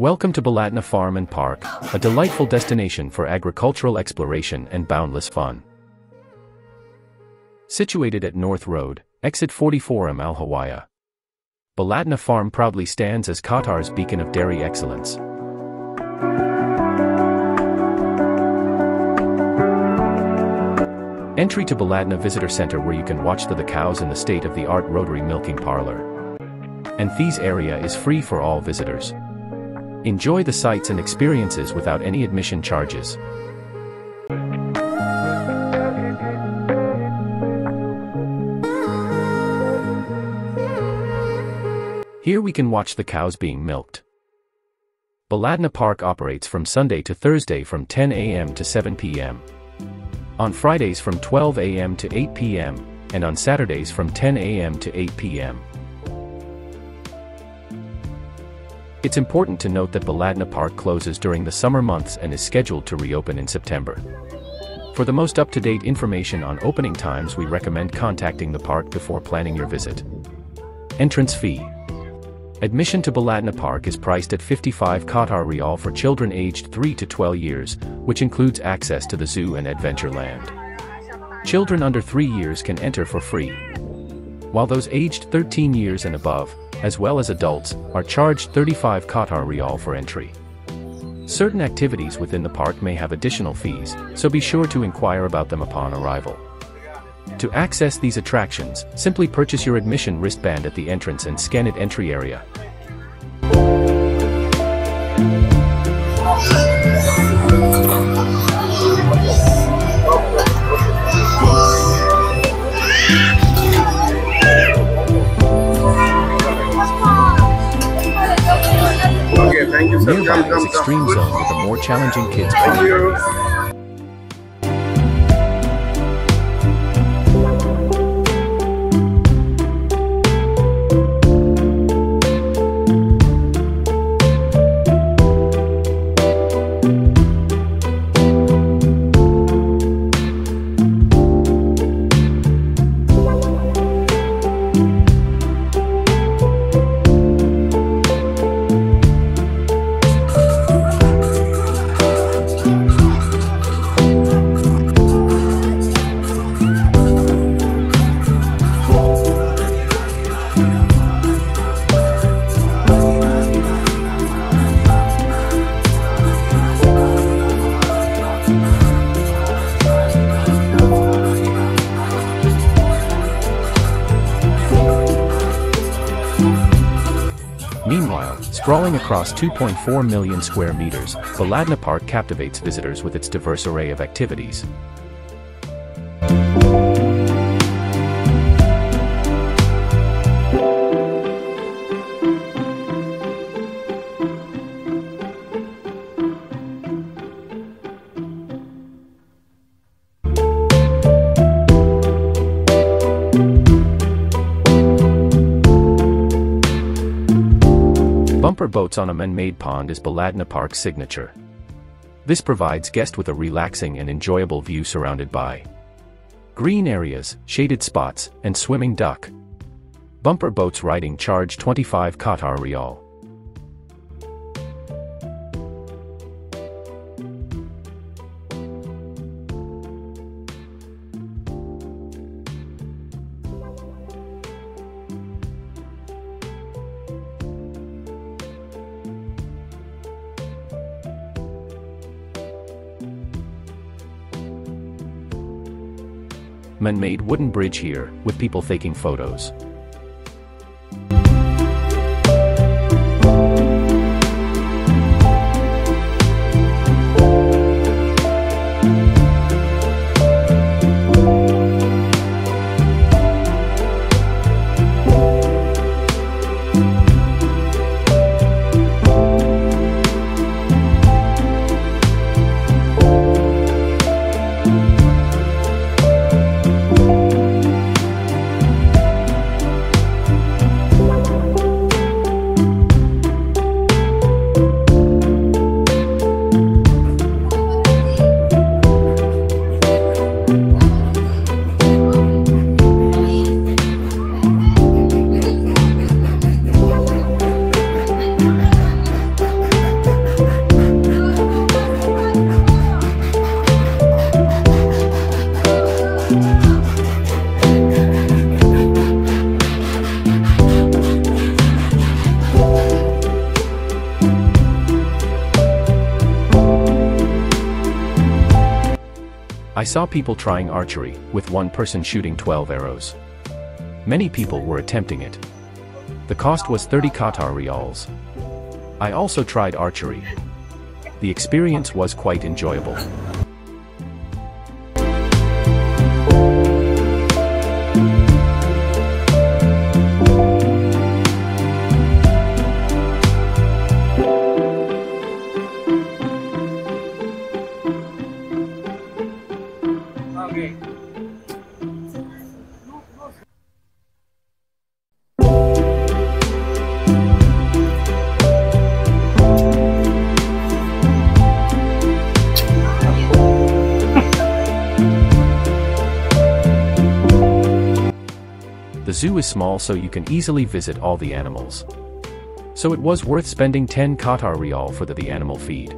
Welcome to BALADNA Farm and Park, a delightful destination for agricultural exploration and boundless fun. Situated at North Road, Exit 44 Al Hawaya, BALADNA Farm proudly stands as Qatar's beacon of dairy excellence. Entry to BALADNA Visitor Center, where you can watch the cows in the state-of-the-art rotary milking parlor. And this area is free for all visitors. Enjoy the sights and experiences without any admission charges. Here we can watch the cows being milked. BALADNA Park operates from Sunday to Thursday from 10 a.m. to 7 p.m. On Fridays from 12 a.m. to 8 p.m. and on Saturdays from 10 a.m. to 8 p.m. It's important to note that BALADNA Park closes during the summer months and is scheduled to reopen in September. For the most up-to-date information on opening times, we recommend contacting the park before planning your visit. Entrance fee. Admission to BALADNA Park is priced at 55 Qatar Riyal for children aged 3 to 12 years, which includes access to the zoo and adventure land. Children under 3 years can enter for free, while those aged 13 years and above, as well as adults, are charged 35 Qatar Riyal for entry. Certain activities within the park may have additional fees, so be sure to inquire about them upon arrival. To access these attractions, simply purchase your admission wristband at the entrance and scan it entry area. Thank you, sir. Nearby is Extreme Zone with a more challenging kids program. Meanwhile, sprawling across 2.4 million square meters, BALADNA Park captivates visitors with its diverse array of activities. Bumper boats on a man-made pond is BALADNA Park's signature. This provides guests with a relaxing and enjoyable view surrounded by green areas, shaded spots, and swimming duck. Bumper boats riding charge 25 Qatar Riyal. Man-made wooden bridge here, with people taking photos. I saw people trying archery, with one person shooting 12 arrows. Many people were attempting it. The cost was 30 Qatar riyals. I also tried archery. The experience was quite enjoyable. Okay. The zoo is small, so you can easily visit all the animals. So it was worth spending 10 Qatar riyal for the animal feed.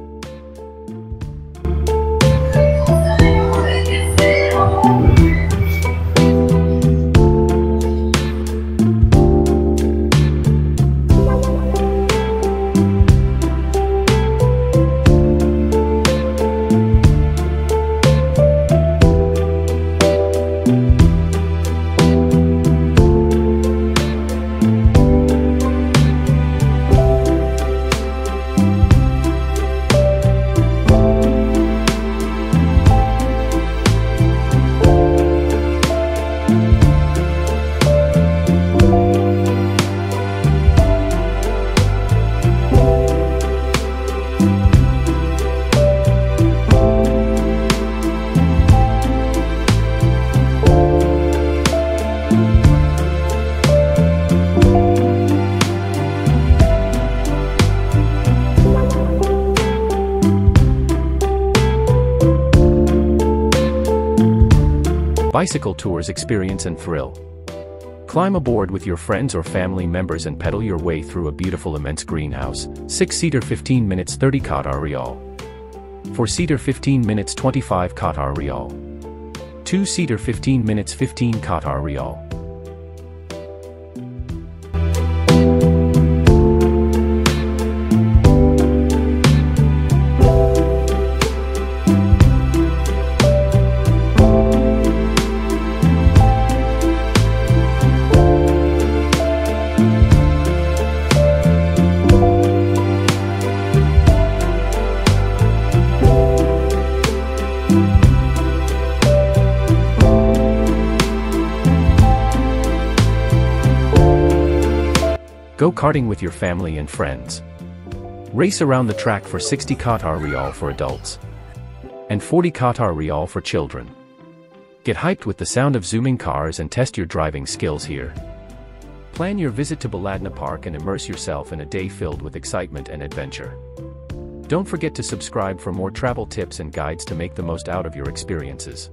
Bicycle tours experience and thrill. Climb aboard with your friends or family members and pedal your way through a beautiful immense greenhouse. 6-seater 15 minutes 30 Qatar riyal. 4-seater 15 minutes 25 Qatar riyal. 2-seater 15 minutes 15 Qatar riyal. Go karting with your family and friends. Race around the track for 60 Qatar riyal for adults and 40 Qatar riyal for children. Get hyped with the sound of zooming cars and test your driving skills here. Plan your visit to BALADNA Park and immerse yourself in a day filled with excitement and adventure. Don't forget to subscribe for more travel tips and guides to make the most out of your experiences.